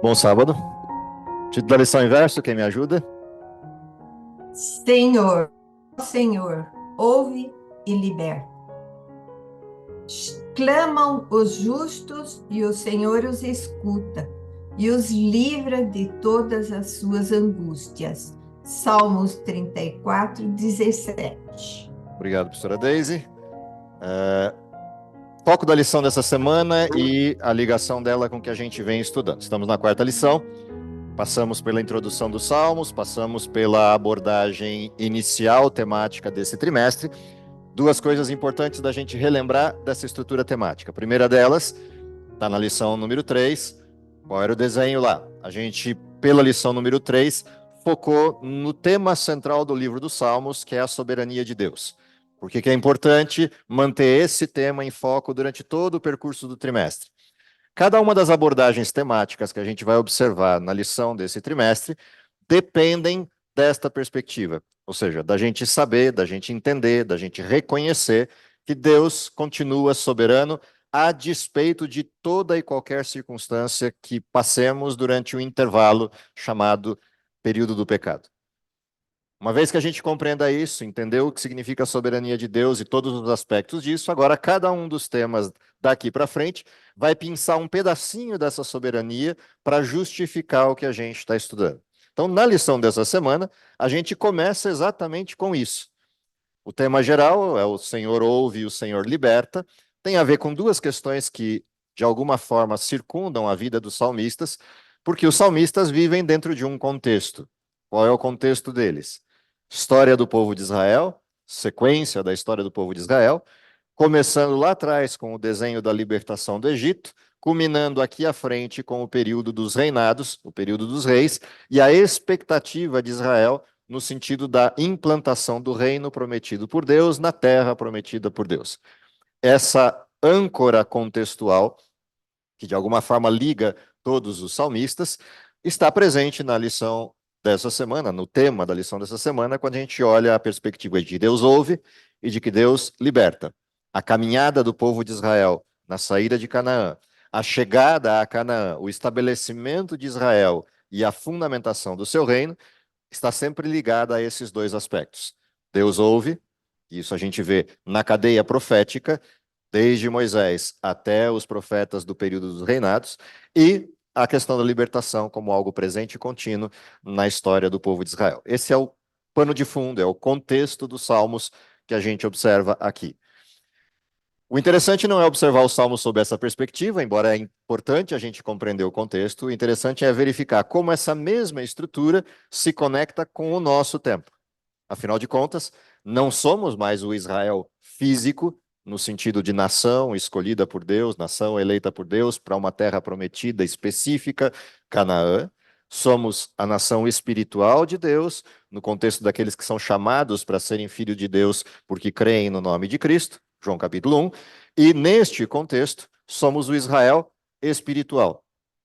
Bom sábado. Título da lição inverso, quem me ajuda? Senhor, Senhor, ouve e liberta. Clamam os justos e o Senhor os escuta e os livra de todas as suas angústias. Salmos 34, 17. Obrigado, professora Daisy. Foco da lição dessa semana e a ligação dela com o que a gente vem estudando. Estamos na quarta lição, passamos pela introdução dos Salmos, passamos pela abordagem inicial temática desse trimestre. Duas coisas importantes da gente relembrar dessa estrutura temática. A primeira delas está na lição número 3. Qual era o desenho lá? A gente, pela lição número 3, focou no tema central do livro dos Salmos, que é a soberania de Deus. Por que é importante manter esse tema em foco durante todo o percurso do trimestre? Cada uma das abordagens temáticas que a gente vai observar na lição desse trimestre dependem desta perspectiva, ou seja, da gente saber, da gente entender, da gente reconhecer que Deus continua soberano a despeito de toda e qualquer circunstância que passemos durante o intervalo chamado período do pecado. Uma vez que a gente compreenda isso, entendeu o que significa a soberania de Deus e todos os aspectos disso, agora cada um dos temas daqui para frente vai pensar um pedacinho dessa soberania para justificar o que a gente está estudando. Então, na lição dessa semana, a gente começa exatamente com isso. O tema geral é o Senhor ouve e o Senhor liberta. Tem a ver com duas questões que, de alguma forma, circundam a vida dos salmistas, porque os salmistas vivem dentro de um contexto. Qual é o contexto deles? História do povo de Israel, sequência da história do povo de Israel, começando lá atrás com o desenho da libertação do Egito, culminando aqui à frente com o período dos reinados, o período dos reis, e a expectativa de Israel no sentido da implantação do reino prometido por Deus na terra prometida por Deus. Essa âncora contextual, que de alguma forma liga todos os salmistas, está presente na lição dessa semana, no tema da lição dessa semana, quando a gente olha a perspectiva de Deus ouve e de que Deus liberta. A caminhada do povo de Israel na saída de Canaã, a chegada a Canaã, o estabelecimento de Israel e a fundamentação do seu reino está sempre ligada a esses dois aspectos. Deus ouve, isso a gente vê na cadeia profética, desde Moisés até os profetas do período dos reinados, e a questão da libertação como algo presente e contínuo na história do povo de Israel. Esse é o pano de fundo, é o contexto dos salmos que a gente observa aqui. O interessante não é observar os salmos sob essa perspectiva, embora é importante a gente compreender o contexto, o interessante é verificar como essa mesma estrutura se conecta com o nosso tempo. Afinal de contas, não somos mais o Israel físico, no sentido de nação escolhida por Deus, nação eleita por Deus para uma terra prometida específica, Canaã. Somos a nação espiritual de Deus, no contexto daqueles que são chamados para serem filhos de Deus porque creem no nome de Cristo, João capítulo 1. E neste contexto, somos o Israel espiritual.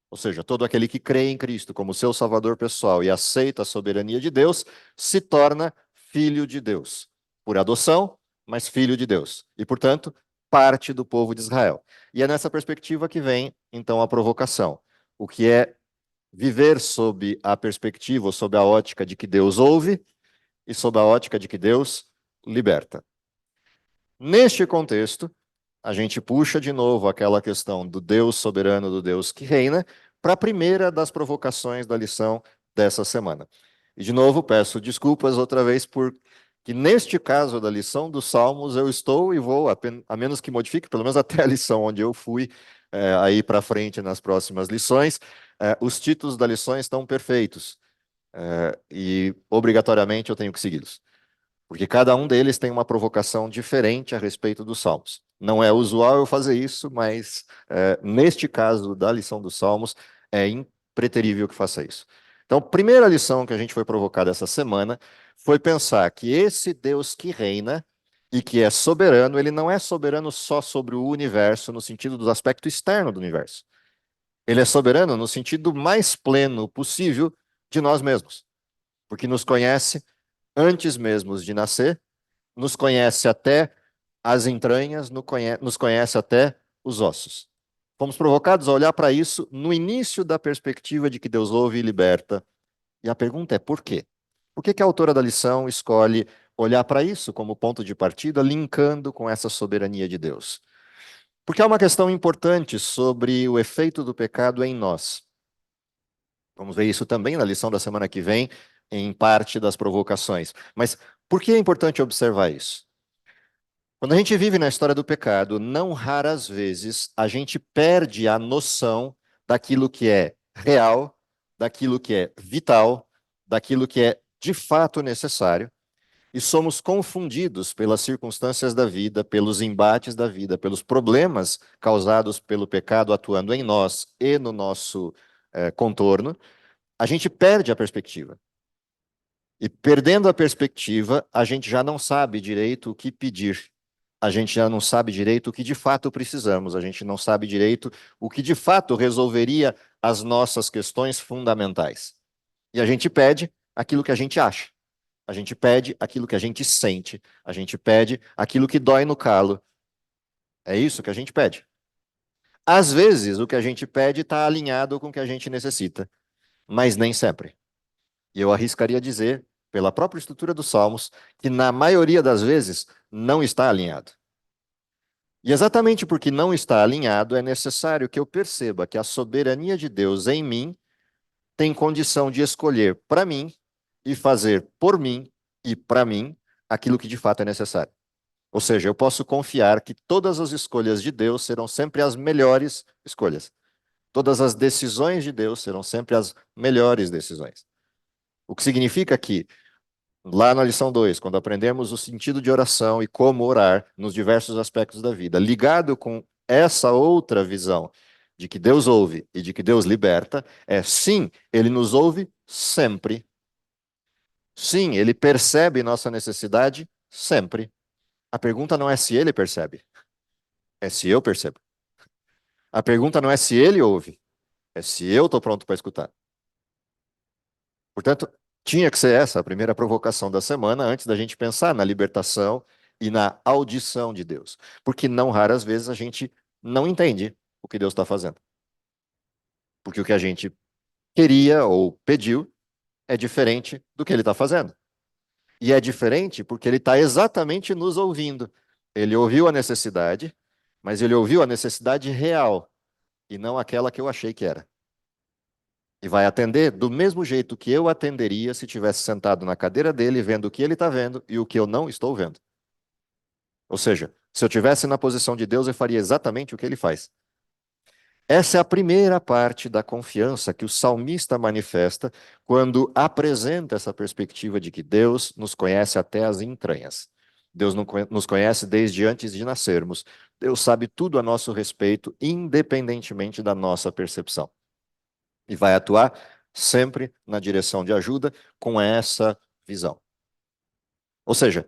Ou seja, todo aquele que crê em Cristo como seu Salvador pessoal e aceita a soberania de Deus, se torna filho de Deus. Por adoção, mas filho de Deus. E, portanto, parte do povo de Israel. E é nessa perspectiva que vem, então, a provocação. O que é viver sob a perspectiva, ou sob a ótica de que Deus ouve e sob a ótica de que Deus liberta. Neste contexto, a gente puxa de novo aquela questão do Deus soberano, do Deus que reina, para a primeira das provocações da lição dessa semana. E, de novo, peço desculpas outra vez por que neste caso da lição dos Salmos eu estou e vou, a menos que modifique, pelo menos até a lição onde eu fui, aí para frente nas próximas lições, os títulos da lição estão perfeitos. E obrigatoriamente eu tenho que segui-los. Porque cada um deles tem uma provocação diferente a respeito dos Salmos. Não é usual eu fazer isso, mas neste caso da lição dos Salmos, é impreterível que faça isso. Então, a primeira lição que a gente foi provocada essa semana foi pensar que esse Deus que reina e que é soberano, ele não é soberano só sobre o universo, no sentido do aspecto externo do universo. Ele é soberano no sentido mais pleno possível de nós mesmos, porque nos conhece antes mesmo de nascer, nos conhece até as entranhas, nos conhece até os ossos. Fomos provocados a olhar para isso no início da perspectiva de que Deus ouve e liberta. E a pergunta é por quê? Por que que a autora da lição escolhe olhar para isso como ponto de partida, linkando com essa soberania de Deus? Porque há uma questão importante sobre o efeito do pecado em nós. Vamos ver isso também na lição da semana que vem, em parte das provocações. Mas por que é importante observar isso? Quando a gente vive na história do pecado, não raras vezes a gente perde a noção daquilo que é real, daquilo que é vital, daquilo que é de fato necessário, e somos confundidos pelas circunstâncias da vida, pelos embates da vida, pelos problemas causados pelo pecado atuando em nós e no nosso contorno. A gente perde a perspectiva. E perdendo a perspectiva, a gente já não sabe direito o que pedir. A gente já não sabe direito o que de fato precisamos. A gente não sabe direito o que de fato resolveria as nossas questões fundamentais. E a gente pede aquilo que a gente acha. A gente pede aquilo que a gente sente. A gente pede aquilo que dói no calo. É isso que a gente pede. Às vezes, o que a gente pede está alinhado com o que a gente necessita, mas nem sempre. E eu arriscaria dizer, pela própria estrutura dos Salmos, que na maioria das vezes não está alinhado. E exatamente porque não está alinhado, é necessário que eu perceba que a soberania de Deus em mim tem condição de escolher para mim e fazer por mim e para mim aquilo que de fato é necessário. Ou seja, eu posso confiar que todas as escolhas de Deus serão sempre as melhores escolhas. Todas as decisões de Deus serão sempre as melhores decisões. O que significa que lá na lição 2, quando aprendemos o sentido de oração e como orar nos diversos aspectos da vida, ligado com essa outra visão de que Deus ouve e de que Deus liberta, é sim, ele nos ouve sempre. Sim, ele percebe nossa necessidade sempre. A pergunta não é se ele percebe, é se eu percebo. A pergunta não é se ele ouve, é se eu estou pronto para escutar. Portanto, tinha que ser essa a primeira provocação da semana, antes da gente pensar na libertação e na audição de Deus. Porque não raras vezes a gente não entende o que Deus está fazendo. Porque o que a gente queria ou pediu é diferente do que ele está fazendo. E é diferente porque ele está exatamente nos ouvindo. Ele ouviu a necessidade, mas ele ouviu a necessidade real e não aquela que eu achei que era. E vai atender do mesmo jeito que eu atenderia se tivesse sentado na cadeira dele, vendo o que ele está vendo e o que eu não estou vendo. Ou seja, se eu tivesse na posição de Deus, eu faria exatamente o que ele faz. Essa é a primeira parte da confiança que o salmista manifesta quando apresenta essa perspectiva de que Deus nos conhece até as entranhas. Deus nos conhece desde antes de nascermos. Deus sabe tudo a nosso respeito, independentemente da nossa percepção. E vai atuar sempre na direção de ajuda com essa visão. Ou seja,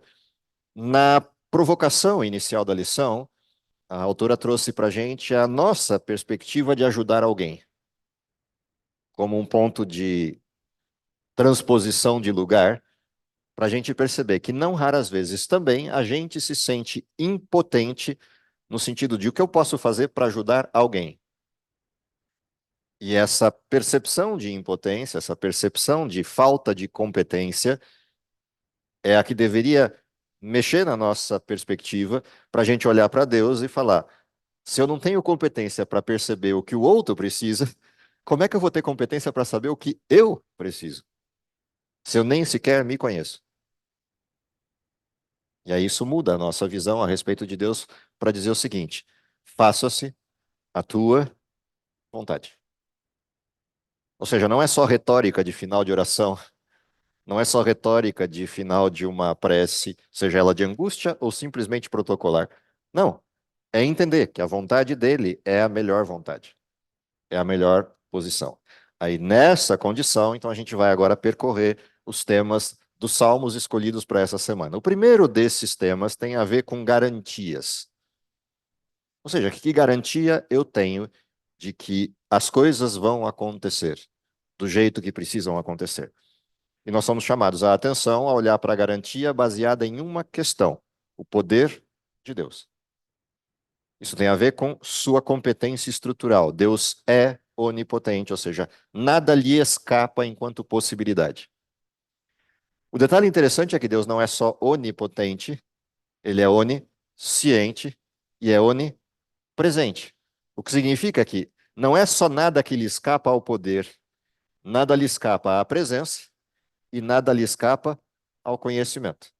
na provocação inicial da lição, a autora trouxe para a gente a nossa perspectiva de ajudar alguém, como um ponto de transposição de lugar, para a gente perceber que não raras vezes também a gente se sente impotente no sentido de o que eu posso fazer para ajudar alguém. E essa percepção de impotência, essa percepção de falta de competência, é a que deveria mexer na nossa perspectiva para a gente olhar para Deus e falar: se eu não tenho competência para perceber o que o outro precisa, como é que eu vou ter competência para saber o que eu preciso? Se eu nem sequer me conheço. E aí isso muda a nossa visão a respeito de Deus para dizer o seguinte: faça-se a tua vontade. Ou seja, não é só retórica de final de oração, não é só retórica de final de uma prece, seja ela de angústia ou simplesmente protocolar. Não. É entender que a vontade dele é a melhor vontade, é a melhor posição. Aí, nessa condição, então a gente vai agora percorrer os temas dos salmos escolhidos para essa semana. O primeiro desses temas tem a ver com garantias. Ou seja, que garantia eu tenho de que as coisas vão acontecer do jeito que precisam acontecer? E nós somos chamados a atenção a olhar para a garantia baseada em uma questão: o poder de Deus. Isso tem a ver com sua competência estrutural. Deus é onipotente, ou seja, nada lhe escapa enquanto possibilidade. O detalhe interessante é que Deus não é só onipotente, ele é onisciente e é onipresente. O que significa que não é só nada que lhe escapa ao poder, nada lhe escapa à presença e nada lhe escapa ao conhecimento.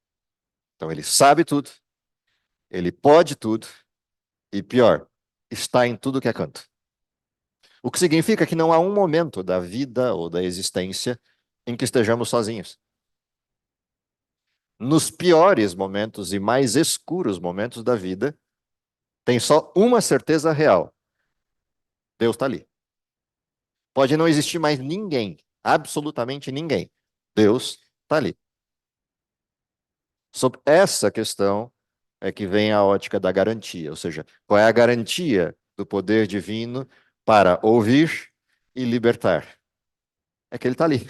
Então ele sabe tudo, ele pode tudo e pior, está em tudo que é canto. O que significa que não há um momento da vida ou da existência em que estejamos sozinhos. Nos piores momentos e mais escuros momentos da vida, tem só uma certeza real: Deus está ali. Pode não existir mais ninguém, absolutamente ninguém. Deus está ali. Sobre essa questão é que vem a ótica da garantia, ou seja, qual é a garantia do poder divino para ouvir e libertar? É que ele está ali.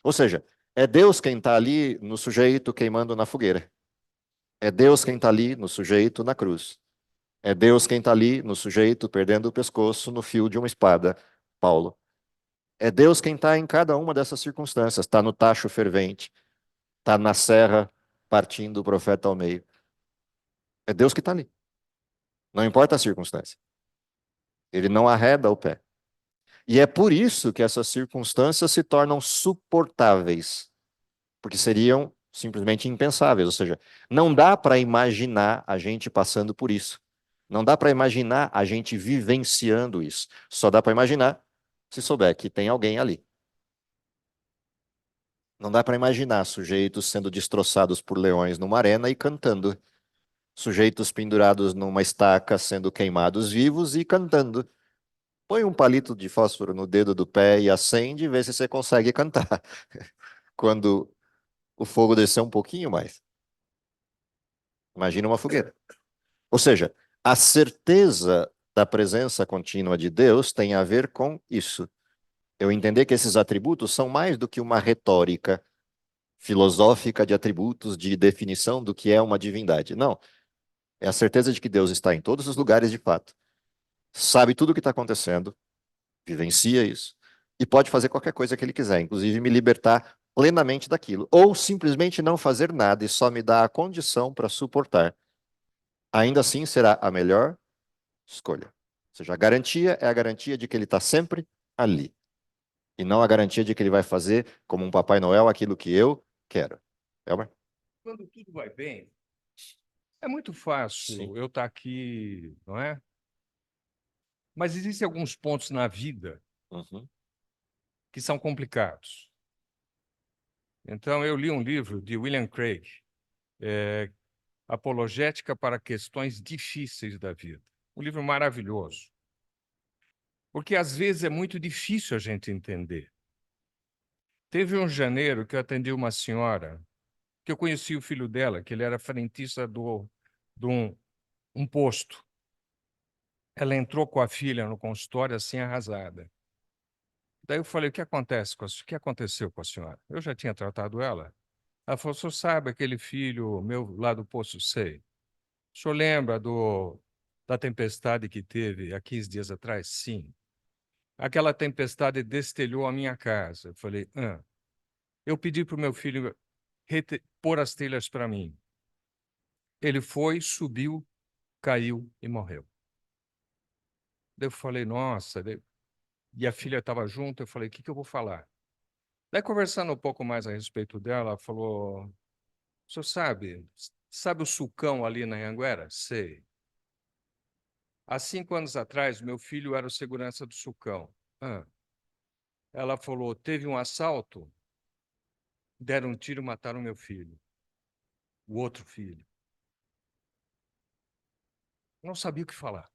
Ou seja, é Deus quem está ali no sujeito queimando na fogueira. É Deus quem está ali no sujeito na cruz. É Deus quem está ali no sujeito perdendo o pescoço no fio de uma espada, Paulo. É Deus quem está em cada uma dessas circunstâncias. Está no tacho fervente, está na serra partindo o profeta ao meio. É Deus que está ali. Não importa a circunstância. Ele não arreda o pé. E é por isso que essas circunstâncias se tornam suportáveis, porque seriam simplesmente impensáveis. Ou seja, não dá para imaginar a gente passando por isso. Não dá para imaginar a gente vivenciando isso. Só dá para imaginar se souber que tem alguém ali. Não dá para imaginar sujeitos sendo destroçados por leões numa arena e cantando. Sujeitos pendurados numa estaca sendo queimados vivos e cantando. Põe um palito de fósforo no dedo do pé e acende e vê se você consegue cantar. Quando o fogo descer um pouquinho mais. Imagina uma fogueira. Ou seja, a certeza da presença contínua de Deus tem a ver com isso. Eu entender que esses atributos são mais do que uma retórica filosófica de atributos, de definição do que é uma divindade. Não. É a certeza de que Deus está em todos os lugares de fato, sabe tudo o que está acontecendo, vivencia isso, e pode fazer qualquer coisa que ele quiser, inclusive me libertar plenamente daquilo, ou simplesmente não fazer nada e só me dar a condição para suportar. Ainda assim será a melhor escolha. Ou seja, a garantia é a garantia de que ele está sempre ali, e não a garantia de que ele vai fazer, como um Papai Noel, aquilo que eu quero. Elmer? Quando tudo vai bem, é muito fácil Sim. eu estar aqui, não é? Mas existem alguns pontos na vida Uhum. que são complicados. Então, eu li um livro de William Craig, Apologética para Questões Difíceis da Vida. Um livro maravilhoso. Porque, às vezes, é muito difícil a gente entender. Teve um janeiro que eu atendi uma senhora, que eu conheci o filho dela, que ele era frentista de um posto. Ela entrou com a filha no consultório assim arrasada. Daí eu falei, o que aconteceu com a senhora? Eu já tinha tratado ela. Ela falou, o senhor sabe aquele filho meu lá do posto? Sei. O senhor lembra da tempestade que teve há 15 dias atrás? Sim. Aquela tempestade destelhou a minha casa. Eu falei, eu pedi para o meu filho pôr as telhas para mim. Ele foi, subiu, caiu e morreu. Daí eu falei, nossa. E a filha estava junto, eu falei, o que eu vou falar? Daí, conversando um pouco mais a respeito dela, ela falou, o senhor sabe o sulcão ali na Anhanguera? Sei. Há 5 anos atrás, meu filho era o segurança do sulcão. Ela falou, teve um assalto, deram um tiro e mataram meu filho. O outro filho. Não sabia o que falar.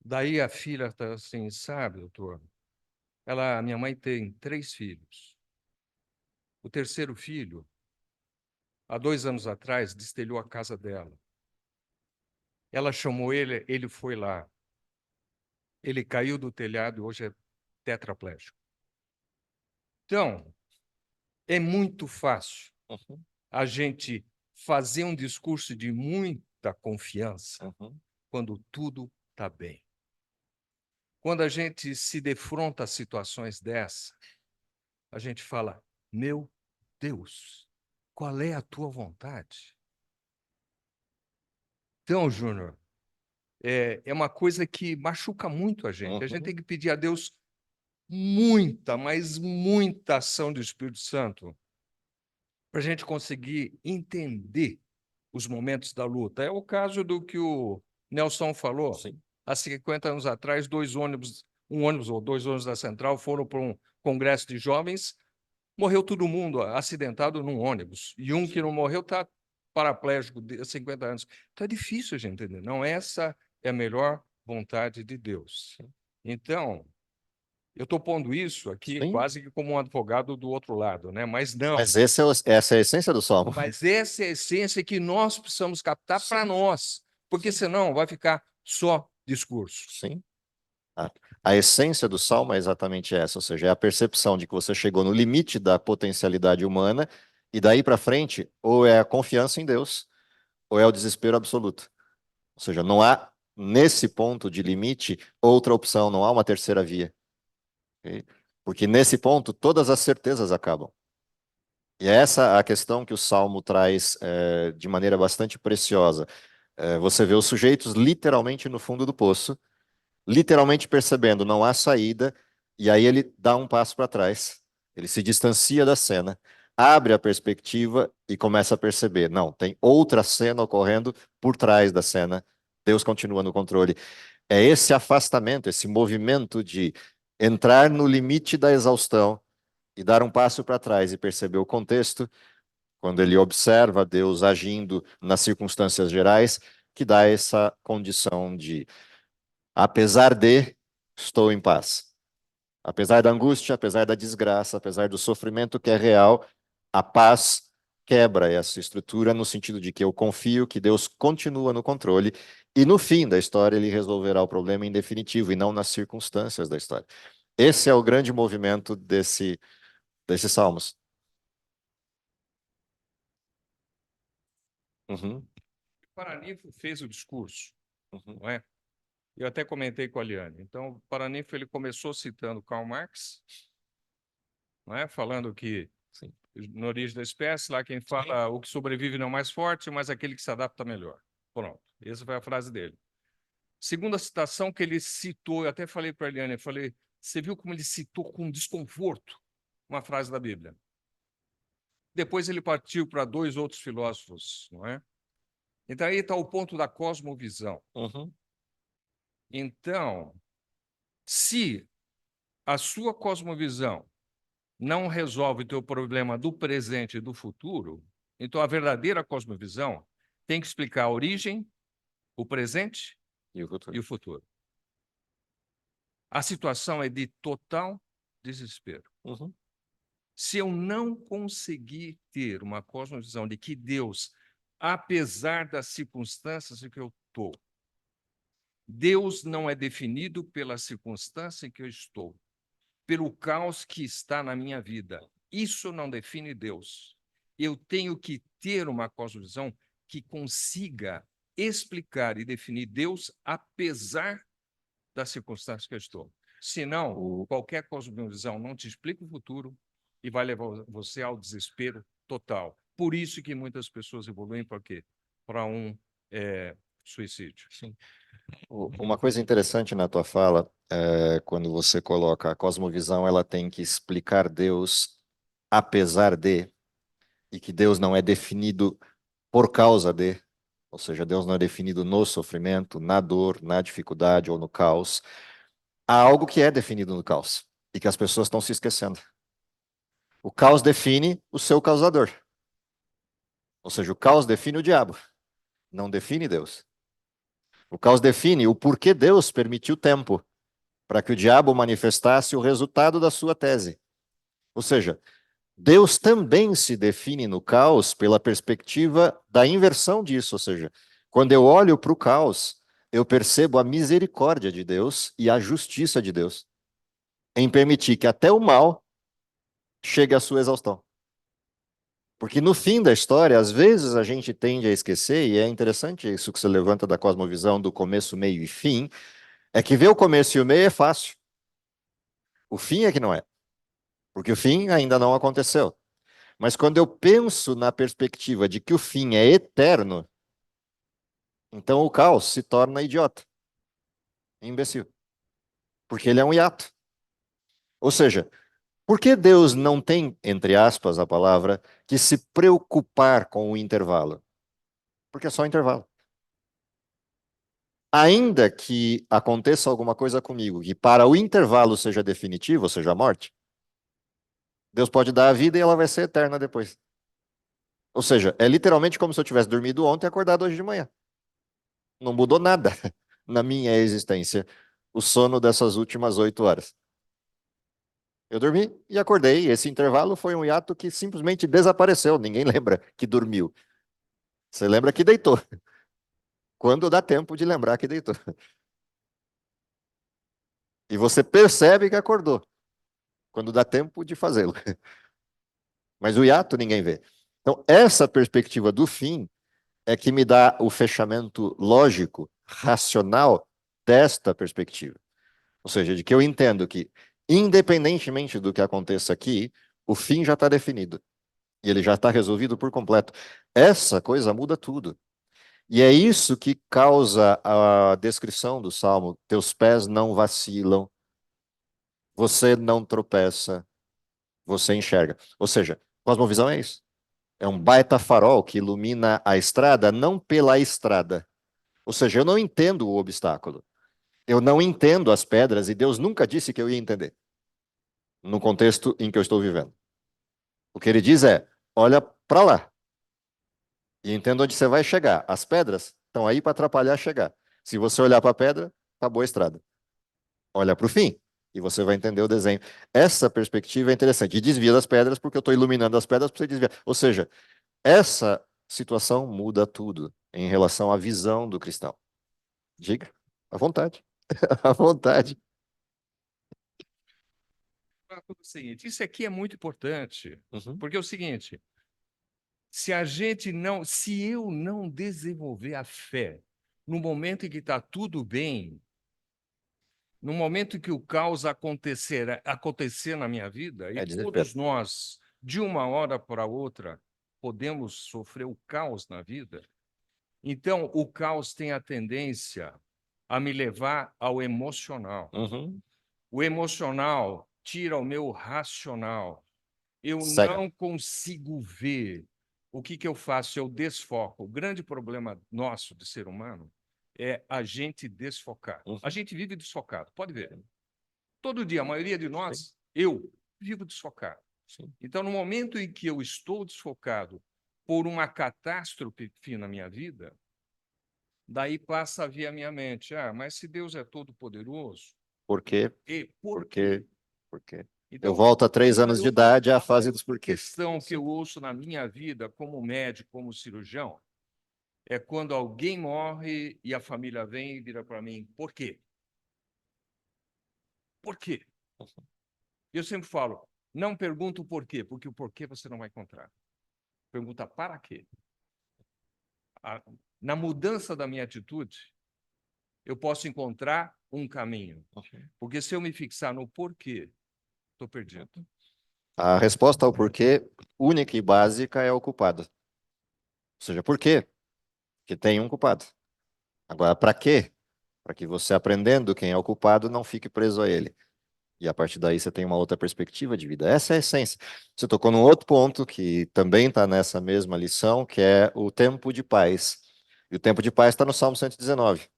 Daí a filha está assim, sabe, doutor? Minha mãe tem 3 filhos. O terceiro filho, há 2 anos atrás, destelhou a casa dela. Ela chamou ele, ele foi lá. Ele caiu do telhado e hoje é tetraplégico. Então, é muito fácil Uhum. a gente fazer um discurso de muita muita confiança Uhum. quando tudo está bem. Quando a gente se defronta a situações dessa, a gente fala: meu Deus, qual é a tua vontade? Então, Júnior, é uma coisa que machuca muito a gente. A gente Uhum. tem que pedir a Deus muita, mas muita ação do Espírito Santo para a gente conseguir entender os momentos da luta. É o caso do que o Nelson falou. Sim. Há 50 anos atrás, um ônibus ou dois ônibus da Central foram para um congresso de jovens, morreu todo mundo acidentado num ônibus. E um que não morreu está paraplégico há 50 anos. Então é difícil a gente entender. Não, essa é a melhor vontade de Deus. Então, eu estou pondo isso aqui Sim. quase que como um advogado do outro lado, né? Mas não. Mas essa é a essência do Salmo. Mas essa é a essência que nós precisamos captar para nós, porque senão vai ficar só discurso. Sim. A essência do Salmo é exatamente essa, ou seja, é a percepção de que você chegou no limite da potencialidade humana e daí para frente, ou é a confiança em Deus, ou é o desespero absoluto. Ou seja, não há, nesse ponto de limite, outra opção, não há uma terceira via. Ok? Porque nesse ponto, todas as certezas acabam. E é essa a questão que o Salmo traz de maneira bastante preciosa. Você vê os sujeitos literalmente no fundo do poço, literalmente percebendo não há saída, e aí ele dá um passo para trás, ele se distancia da cena, abre a perspectiva e começa a perceber, não, tem outra cena ocorrendo por trás da cena, Deus continua no controle. É esse afastamento, esse movimento de entrar no limite da exaustão e dar um passo para trás e perceber o contexto, quando ele observa Deus agindo nas circunstâncias gerais, que dá essa condição de apesar de, estou em paz. Apesar da angústia, apesar da desgraça, apesar do sofrimento que é real, a paz quebra essa estrutura no sentido de que eu confio que Deus continua no controle e no fim da história ele resolverá o problema em definitivo e não nas circunstâncias da história. Esse é o grande movimento desses salmos. Uhum, O Paraninfo fez o discurso, uhum, não é? Eu até comentei com a Liane. Então, o Paraninfo ele começou citando Karl Marx, não é? Falando que sim. na origem da espécie, lá quem fala o que sobrevive não é o mais forte, mas aquele que se adapta melhor. Pronto, essa foi a frase dele. Segunda citação que ele citou, eu até falei para a Eliane, eu falei, você viu como ele citou com desconforto uma frase da Bíblia? Depois ele partiu para dois outros filósofos, não é? Então aí está o ponto da cosmovisão. Uhum, Então, se a sua cosmovisão não resolve o teu problema do presente e do futuro, então a verdadeira cosmovisão tem que explicar a origem, o presente e o futuro. e o futuro. A situação é de total desespero. Uhum, Se eu não conseguir ter uma cosmovisão de que Deus, apesar das circunstâncias em que eu estou, Deus não é definido pela circunstância em que eu estou, pelo caos que está na minha vida. Isso não define Deus. Eu tenho que ter uma cosmovisão que consiga explicar e definir Deus apesar das circunstâncias que eu estou. Senão, qualquer cosmovisão não te explica o futuro e vai levar você ao desespero total. Por isso que muitas pessoas evoluem para quê? Para um suicídio. sim. Uma coisa interessante na tua fala é quando você coloca a cosmovisão, ela tem que explicar Deus apesar de, e que Deus não é definido por causa de, ou seja, Deus não é definido no sofrimento, na dor, na dificuldade ou no caos. Há algo que é definido no caos e que as pessoas estão se esquecendo. O caos define o seu causador. Ou seja, o caos define o diabo, não define Deus. O caos define o porquê Deus permitiu tempo para que o diabo manifestasse o resultado da sua tese. Ou seja, Deus também se define no caos pela perspectiva da inversão disso, ou seja, quando eu olho para o caos, eu percebo a misericórdia de Deus e a justiça de Deus em permitir que até o mal chegue à sua exaustão. Porque no fim da história, às vezes a gente tende a esquecer, e é interessante isso que você levanta da cosmovisão do começo, meio e fim, é que ver o começo e o meio é fácil. O fim é que não é, porque o fim ainda não aconteceu. Mas quando eu penso na perspectiva de que o fim é eterno, então o caos se torna idiota, imbecil, porque ele é um hiato. Ou seja, por que Deus não tem, entre aspas, a palavra, que se preocupar com o intervalo? Porque é só intervalo. Ainda que aconteça alguma coisa comigo que para o intervalo seja definitivo, ou seja, a morte, Deus pode dar a vida e ela vai ser eterna depois. Ou seja, é literalmente como se eu tivesse dormido ontem e acordado hoje de manhã. Não mudou nada na minha existência o sono dessas últimas 8 horas. Eu dormi e acordei. Esse intervalo foi um hiato que simplesmente desapareceu. Ninguém lembra que dormiu. Você lembra que deitou. Quando dá tempo de lembrar que deitou. E você percebe que acordou. Quando dá tempo de fazê-lo. Mas o hiato ninguém vê. Então, essa perspectiva do fim é que me dá o fechamento lógico, racional desta perspectiva. Ou seja, de que eu entendo que, independentemente do que aconteça aqui, o fim já está definido. E ele já está resolvido por completo. Essa coisa muda tudo. E é isso que causa a descrição do Salmo: teus pés não vacilam, você não tropeça, você enxerga. Ou seja, cosmovisão é isso. É um baita farol que ilumina a estrada, não pela estrada. Ou seja, eu não entendo o obstáculo. Eu não entendo as pedras e Deus nunca disse que eu ia entender no contexto em que eu estou vivendo. O que ele diz é: olha para lá e entenda onde você vai chegar. As pedras estão aí para atrapalhar chegar. Se você olhar para a pedra, acabou a estrada. Olha para o fim e você vai entender o desenho. Essa perspectiva é interessante. E desvia das pedras porque eu estou iluminando as pedras para você desviar. Ou seja, essa situação muda tudo em relação à visão do cristão. Diga, à vontade, à vontade. O seguinte, isso aqui é muito importante, Uhum. porque é o seguinte, se eu não desenvolver a fé no momento em que está tudo bem, no momento em que o caos acontecer na minha vida, e É desespero. todos nós, de uma hora para outra, podemos sofrer o caos na vida, então o caos tem a tendência a me levar ao emocional. Uhum. O emocional tira o meu racional. Eu Cega. não consigo ver. O que que eu faço? Eu desfoco. O grande problema nosso de ser humano é a gente desfocar. Uhum. A gente vive desfocado, pode ver. Todo dia, a maioria de Sim. nós, eu vivo desfocado. Sim. Então, no momento em que eu estou desfocado por uma catástrofe na minha vida, daí passa a vir a minha mente: ah, mas se Deus é todo-poderoso, Por quê? e por Por quê? quê? Por quê? Eu Então, volto a 3 anos de idade à fase dos porquês. questão que eu ouço na minha vida como médico, como cirurgião, é quando alguém morre e a família vem e vira para mim: por quê? Por quê? Eu sempre falo: não pergunta o porquê, porque o porquê você não vai encontrar. Pergunta para quê. Na mudança da minha atitude, eu posso encontrar um caminho. Porque se eu me fixar no porquê, estou perdido. A resposta ao porquê, única e básica, é o culpado. Ou seja, por quê? Porque tem um culpado. Agora, para quê? Para que você, aprendendo quem é o culpado, não fique preso a ele. E a partir daí você tem uma outra perspectiva de vida. Essa é a essência. Você tocou num outro ponto que também está nessa mesma lição, que é o tempo de paz. E o tempo de paz está no Salmo 119.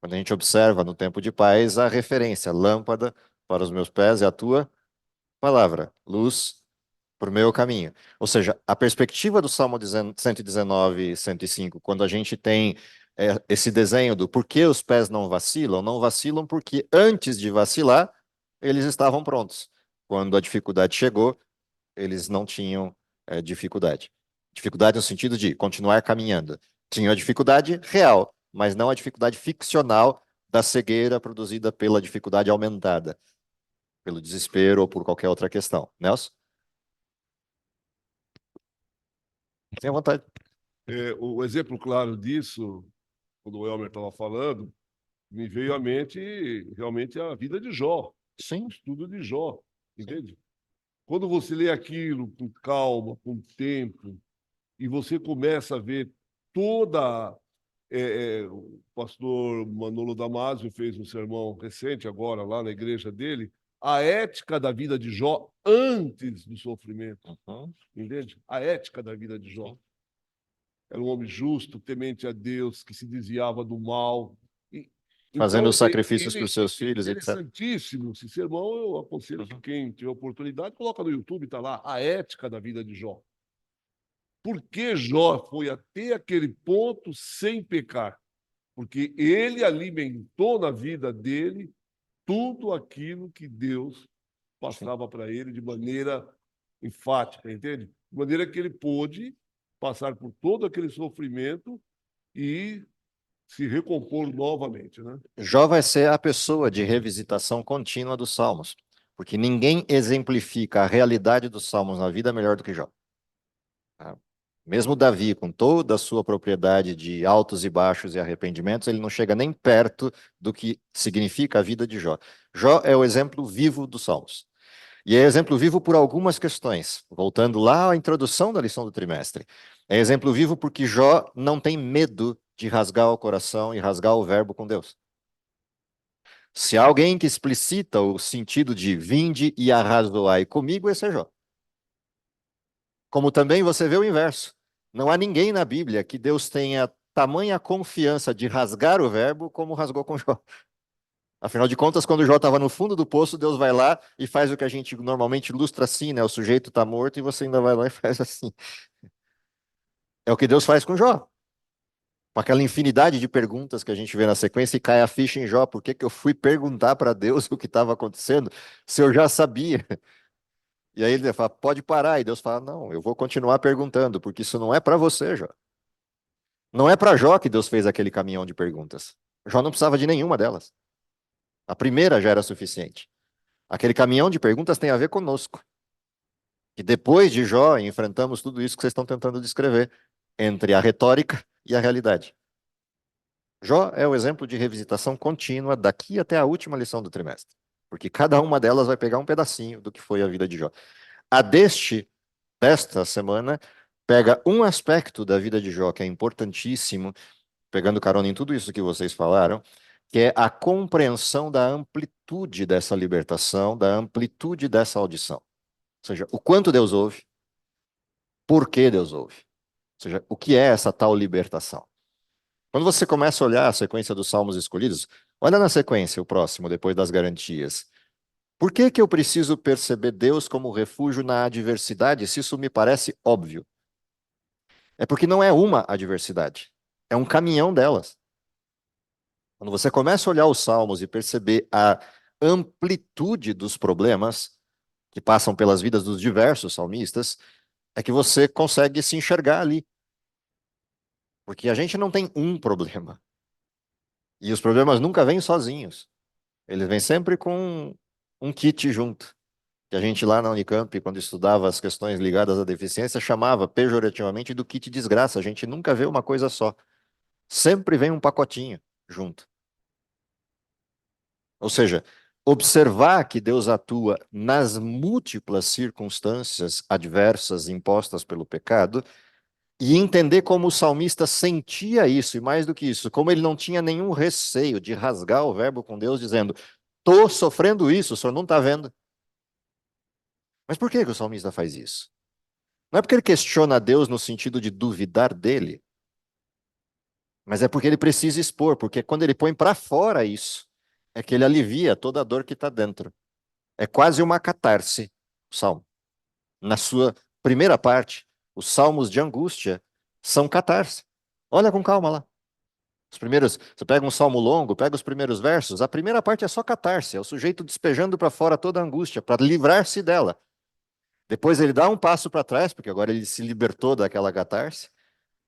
Quando a gente observa no tempo de paz, a referência: lâmpada para os meus pés e a tua palavra, luz para o meu caminho. Ou seja, a perspectiva do Salmo 119 e 105, quando a gente tem esse desenho do porquê os pés não vacilam porque antes de vacilar, eles estavam prontos. Quando a dificuldade chegou, eles não tinham dificuldade. Dificuldade no sentido de continuar caminhando. Tinham a dificuldade real, mas não a dificuldade ficcional da cegueira produzida pela dificuldade aumentada, pelo desespero ou por qualquer outra questão. Nelson? Tenha vontade. O exemplo claro disso, quando o Elmer estava falando, me veio à mente realmente a vida de Jó, Sim. o estudo de Jó, entende? Quando você lê aquilo com calma, com tempo, e você começa a ver toda. O pastor Manolo Damasio fez um sermão recente, agora, lá na igreja dele, a ética da vida de Jó antes do sofrimento. Uhum. Entende? A ética da vida de Jó. Era um homem justo, temente a Deus, que se desviava do mal. Fazendo Então, sacrifícios para os seus filhos, etc. interessantíssimo. Esse sermão eu aconselho que quem tiver oportunidade, coloca no YouTube, está lá, a ética da vida de Jó. Por que Jó foi até aquele ponto sem pecar? Porque ele alimentou na vida dele tudo aquilo que Deus passava para ele de maneira enfática, entende? De maneira que ele pôde passar por todo aquele sofrimento e se recompor novamente, né? Jó vai ser a pessoa de revisitação contínua dos Salmos, porque ninguém exemplifica a realidade dos Salmos na vida melhor do que Jó. Tá? Mesmo Davi, com toda a sua propriedade de altos e baixos e arrependimentos, ele não chega nem perto do que significa a vida de Jó. Jó é o exemplo vivo dos Salmos. E é exemplo vivo por algumas questões. Voltando lá à introdução da lição do trimestre. É exemplo vivo porque Jó não tem medo de rasgar o coração e rasgar o verbo com Deus. Se há alguém que explicita o sentido de vinde e arrazoai comigo, esse é Jó. Como também você vê o inverso. Não há ninguém na Bíblia que Deus tenha tamanha confiança de rasgar o verbo como rasgou com Jó. Afinal de contas, quando Jó estava no fundo do poço, Deus vai lá e faz o que a gente normalmente ilustra assim, né? O sujeito está morto e você ainda vai lá e faz assim. É o que Deus faz com Jó. Com aquela infinidade de perguntas que a gente vê na sequência e cai a ficha em Jó. Por que que eu fui perguntar para Deus o que estava acontecendo se eu já sabia? E aí ele fala, pode parar. E Deus fala, não, eu vou continuar perguntando, porque isso não é para você, Jó. Não é para Jó que Deus fez aquele caminhão de perguntas. Jó não precisava de nenhuma delas. A primeira já era suficiente. Aquele caminhão de perguntas tem a ver conosco. E depois de Jó, enfrentamos tudo isso que vocês estão tentando descrever, entre a retórica e a realidade. Jó é o exemplo de revisitação contínua daqui até a última lição do trimestre, porque cada uma delas vai pegar um pedacinho do que foi a vida de Jó. A desta semana, pega um aspecto da vida de Jó que é importantíssimo, pegando carona em tudo isso que vocês falaram, que é a compreensão da amplitude dessa libertação, da amplitude dessa audição. Ou seja, o quanto Deus ouve, por que Deus ouve. Ou seja, o que é essa tal libertação? Quando você começa a olhar a sequência dos salmos escolhidos, olha na sequência, o próximo, depois das garantias. Por que que eu preciso perceber Deus como refúgio na adversidade, se isso me parece óbvio? É porque não é uma adversidade, é um caminhão delas. Quando você começa a olhar os salmos e perceber a amplitude dos problemas que passam pelas vidas dos diversos salmistas, é que você consegue se enxergar ali. Porque a gente não tem um problema. E os problemas nunca vêm sozinhos. Eles vêm sempre com um kit junto. Que a gente lá na Unicamp, quando estudava as questões ligadas à deficiência, chamava pejorativamente do kit desgraça. A gente nunca vê uma coisa só. Sempre vem um pacotinho junto. Ou seja, observar que Deus atua nas múltiplas circunstâncias adversas impostas pelo pecado e entender como o salmista sentia isso, e mais do que isso, como ele não tinha nenhum receio de rasgar o verbo com Deus, dizendo: estou sofrendo isso, o senhor não está vendo. Mas por que que o salmista faz isso? Não é porque ele questiona Deus no sentido de duvidar dele, mas é porque ele precisa expor, porque quando ele põe para fora isso, é que ele alivia toda a dor que está dentro. É quase uma catarse, o salmo. Na sua primeira parte, os salmos de angústia são catarse. Olha com calma lá. Os primeiros, você pega um salmo longo, pega os primeiros versos, a primeira parte é só catarse, é o sujeito despejando para fora toda a angústia, para livrar-se dela. Depois ele dá um passo para trás, porque agora ele se libertou daquela catarse.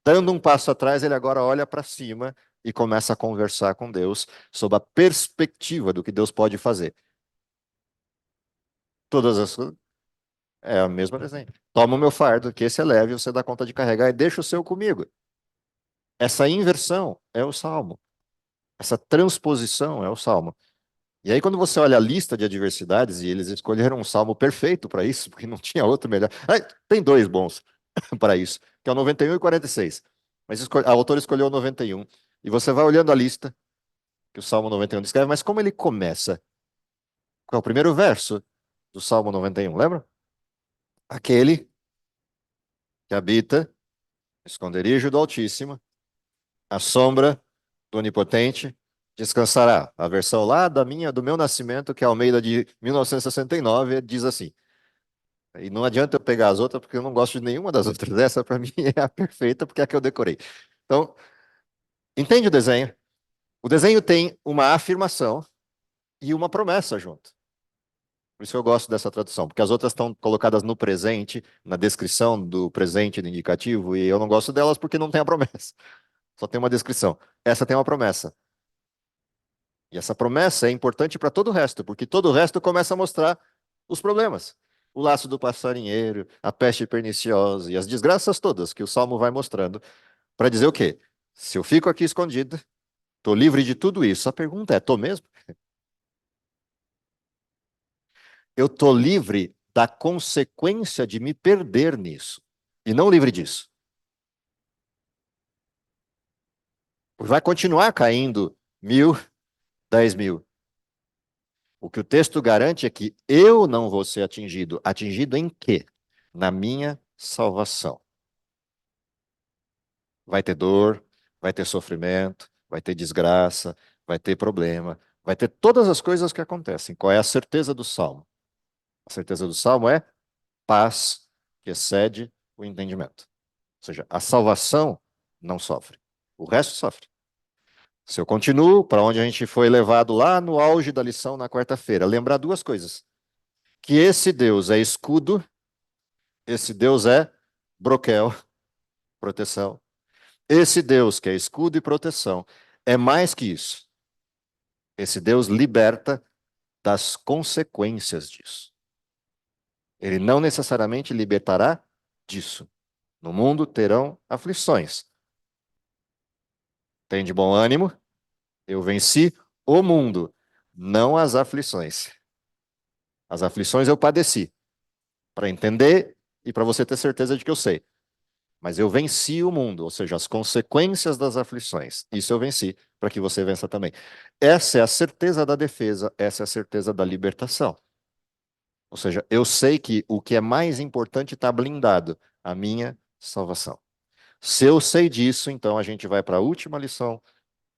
Dando um passo atrás, ele agora olha para cima e começa a conversar com Deus sobre a perspectiva do que Deus pode fazer. Todas as coisas. É o mesmo desenho. Toma o meu fardo, que esse é leve, você dá conta de carregar e deixa o seu comigo. Essa inversão é o Salmo. Essa transposição é o Salmo. E aí, quando você olha a lista de adversidades, e eles escolheram um salmo perfeito para isso, porque não tinha outro melhor. Ah, tem dois bons para isso, que é o 91 e 46. Mas a autora escolheu o 91. E você vai olhando a lista que o Salmo 91 descreve, mas como ele começa? Qual é o primeiro verso do Salmo 91? Lembra? Aquele que habita no esconderijo do Altíssimo, a sombra do Onipotente descansará. A versão lá do meu nascimento, que é a Almeida de 1969, diz assim. E não adianta eu pegar as outras, porque eu não gosto de nenhuma das outras. Essa, para mim, é a perfeita, porque é a que eu decorei. Então, entende o desenho? O desenho tem uma afirmação e uma promessa junto. Por isso eu gosto dessa tradução, porque as outras estão colocadas no presente, na descrição do presente do indicativo, e eu não gosto delas porque não tem a promessa. Só tem uma descrição. Essa tem uma promessa. E essa promessa é importante para todo o resto, porque todo o resto começa a mostrar os problemas. O laço do passarinheiro, a peste perniciosa e as desgraças todas que o Salmo vai mostrando, para dizer o quê? Se eu fico aqui escondido, estou livre de tudo isso. A pergunta é: estou mesmo? Eu estou livre da consequência de me perder nisso, e não livre disso. Vai continuar caindo 1.000, 10.000. O que o texto garante é que eu não vou ser atingido. Atingido em quê? Na minha salvação. Vai ter dor, vai ter sofrimento, vai ter desgraça, vai ter problema, vai ter todas as coisas que acontecem. Qual é a certeza do Salmo? A certeza do Salmo é paz que excede o entendimento. Ou seja, a salvação não sofre. O resto sofre. Se eu continuo para onde a gente foi levado lá no auge da lição na quarta-feira, lembrar duas coisas. Que esse Deus é escudo, esse Deus é broquel, proteção. Esse Deus que é escudo e proteção é mais que isso. Esse Deus liberta das consequências disso. Ele não necessariamente libertará disso. No mundo terão aflições. Tem de bom ânimo? Eu venci o mundo, não as aflições. As aflições eu padeci, para entender e para você ter certeza de que eu sei. Mas eu venci o mundo, ou seja, as consequências das aflições. Isso eu venci, para que você vença também. Essa é a certeza da defesa, essa é a certeza da libertação. Ou seja, eu sei que o que é mais importante está blindado, a minha salvação. Se eu sei disso, então a gente vai para a última lição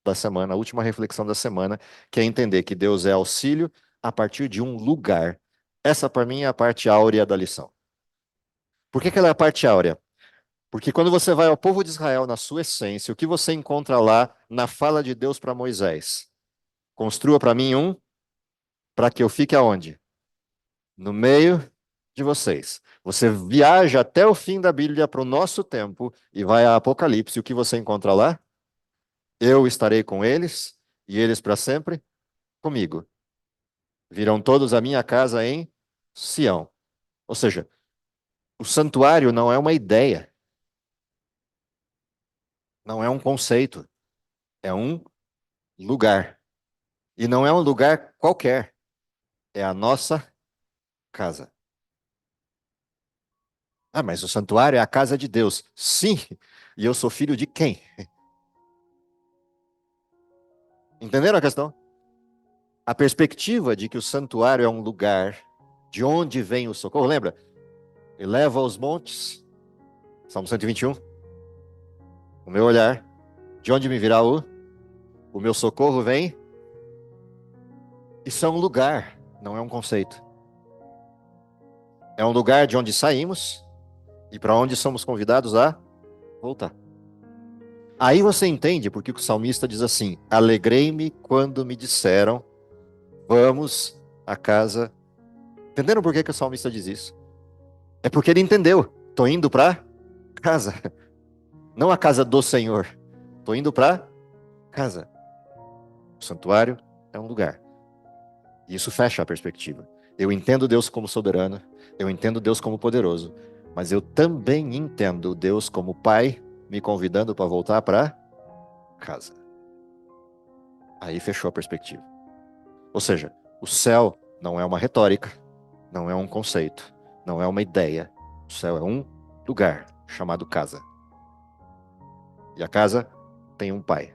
da semana, a última reflexão da semana, que é entender que Deus é auxílio a partir de um lugar. Essa, para mim, é a parte áurea da lição. Por que ela é a parte áurea? Porque quando você vai ao povo de Israel na sua essência, o que você encontra lá na fala de Deus para Moisés? Construa para mim um, para que eu fique aonde? No meio de vocês. Você viaja até o fim da Bíblia para o nosso tempo e vai a Apocalipse. O que você encontra lá? Eu estarei com eles e eles para sempre comigo. Virão todos à minha casa em Sião. Ou seja, o santuário não é uma ideia, não é um conceito, é um lugar. E não é um lugar qualquer, é a nossa casa. Ah, mas o santuário é a casa de Deus. Sim, e eu sou filho de quem? Entenderam a questão? A perspectiva de que o santuário é um lugar de onde vem o socorro, lembra? Eleva aos montes, Salmo 121. O meu olhar, de onde me virá o meu socorro vem? Isso é um lugar, não é um conceito. É um lugar de onde saímos e para onde somos convidados a voltar. Aí você entende porque o salmista diz assim: alegrei-me quando me disseram, vamos à casa. Entenderam por que o salmista diz isso? É porque ele entendeu. Estou indo para casa. Não a casa do Senhor. Estou indo para casa. O santuário é um lugar. E isso fecha a perspectiva. Eu entendo Deus como soberano, eu entendo Deus como poderoso, mas eu também entendo Deus como Pai me convidando para voltar para casa. Aí fechou a perspectiva. Ou seja, o céu não é uma retórica, não é um conceito, não é uma ideia. O céu é um lugar chamado casa. E a casa tem um pai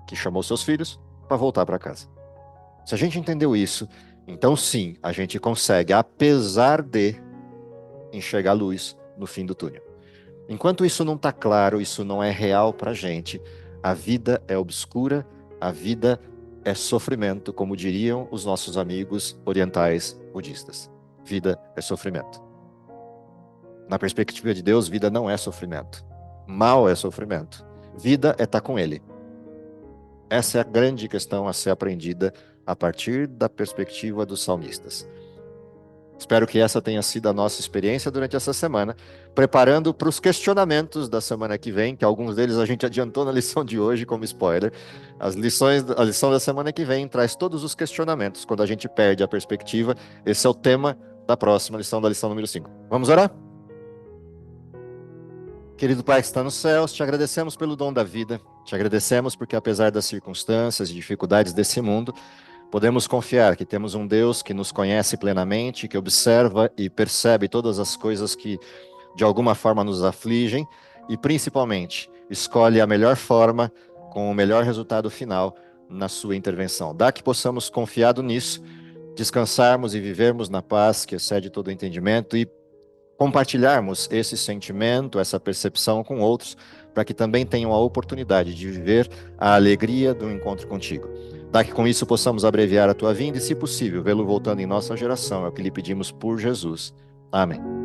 que chamou seus filhos para voltar para casa. Se a gente entendeu isso, então sim, a gente consegue, apesar de enxergar luz no fim do túnel. Enquanto isso não está claro, isso não é real para a gente, a vida é obscura, a vida é sofrimento, como diriam os nossos amigos orientais budistas. Vida é sofrimento. Na perspectiva de Deus, vida não é sofrimento. Mal é sofrimento. Vida é estar com Ele. Essa é a grande questão a ser aprendida a partir da perspectiva dos salmistas. Espero que essa tenha sido a nossa experiência durante essa semana, preparando para os questionamentos da semana que vem, que alguns deles a gente adiantou na lição de hoje como spoiler. A lição da semana que vem traz todos os questionamentos, quando a gente perde a perspectiva. Esse é o tema da próxima lição, da lição número 5. Vamos orar? Querido Pai que está nos céus, te agradecemos pelo dom da vida, te agradecemos porque apesar das circunstâncias e dificuldades desse mundo, podemos confiar que temos um Deus que nos conhece plenamente, que observa e percebe todas as coisas que de alguma forma nos afligem e principalmente escolhe a melhor forma com o melhor resultado final na sua intervenção. Dá que possamos confiado nisso, descansarmos e vivermos na paz que excede todo entendimento e compartilharmos esse sentimento, essa percepção com outros, para que também tenham a oportunidade de viver a alegria do encontro contigo. Dá que com isso possamos abreviar a tua vinda e, se possível, vê-lo voltando em nossa geração. É o que lhe pedimos por Jesus. Amém.